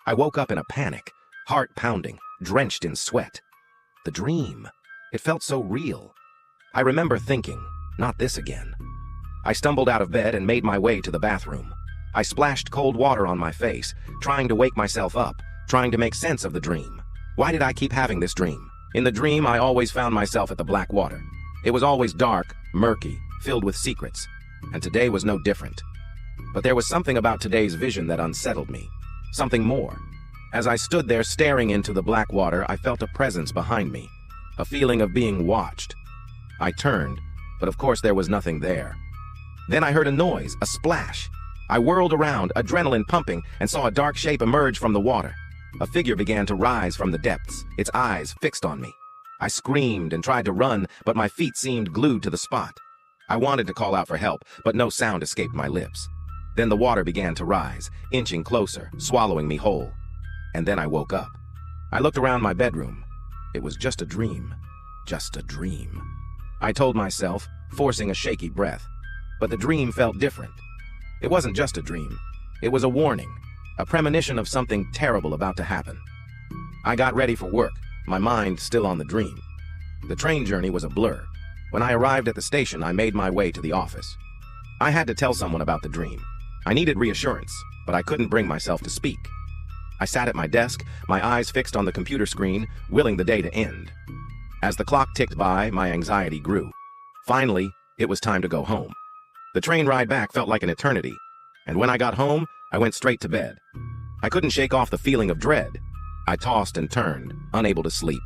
I woke up in a panic, heart pounding, drenched in sweat. The dream. It felt so real. I remember thinking, not this again. I stumbled out of bed and made my way to the bathroom. I splashed cold water on my face, trying to wake myself up, trying to make sense of the dream. Why did I keep having this dream? In the dream, I always found myself at the black water. It was always dark, murky, filled with secrets, and today was no different. But there was something about today's vision that unsettled me. Something more. As I stood there staring into the black water, I felt a presence behind me, a feeling of being watched. I turned, but of course there was nothing there. Then I heard a noise, a splash. I whirled around, adrenaline pumping, and saw a dark shape emerge from the water. A figure began to rise from the depths, its eyes fixed on me. I screamed and tried to run, but my feet seemed glued to the spot. I wanted to call out for help, but no sound escaped my lips. Then the water began to rise, inching closer, swallowing me whole. And then I woke up. I looked around my bedroom. It was just a dream. Just a dream. I told myself, forcing a shaky breath. But the dream felt different. It wasn't just a dream. It was a warning, a premonition of something terrible about to happen. I got ready for work, my mind still on the dream. The train journey was a blur. When I arrived at the station, I made my way to the office. I had to tell someone about the dream. I needed reassurance, but I couldn't bring myself to speak. I sat at my desk, my eyes fixed on the computer screen, willing the day to end. As the clock ticked by, my anxiety grew. Finally, it was time to go home. The train ride back felt like an eternity, and when I got home, I went straight to bed. I couldn't shake off the feeling of dread. I tossed and turned, unable to sleep.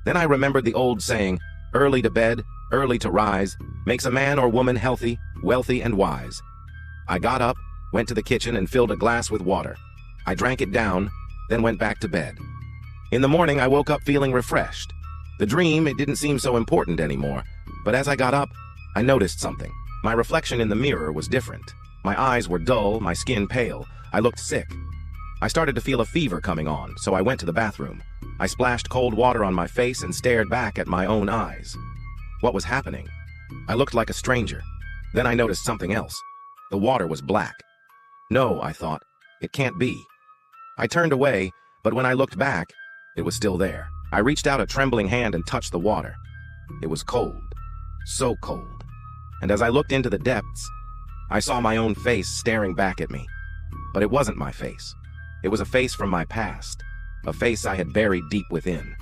Then I remembered the old saying, early to bed, early to rise, makes a man or woman healthy, wealthy, and wise. I got up, went to the kitchen, and filled a glass with water. I drank it down, then went back to bed. In the morning, I woke up feeling refreshed. The dream, it didn't seem so important anymore, but as I got up, I noticed something. My reflection in the mirror was different. My eyes were dull, my skin pale. I looked sick. I started to feel a fever coming on, so I went to the bathroom. I splashed cold water on my face and stared back at my own eyes. What was happening? I looked like a stranger. Then I noticed something else. The water was black. No, I thought, it can't be. I turned away, but when I looked back, it was still there. I reached out a trembling hand and touched the water. It was cold, so cold. And as I looked into the depths, I saw my own face staring back at me. But it wasn't my face. It was a face from my past, a face I had buried deep within.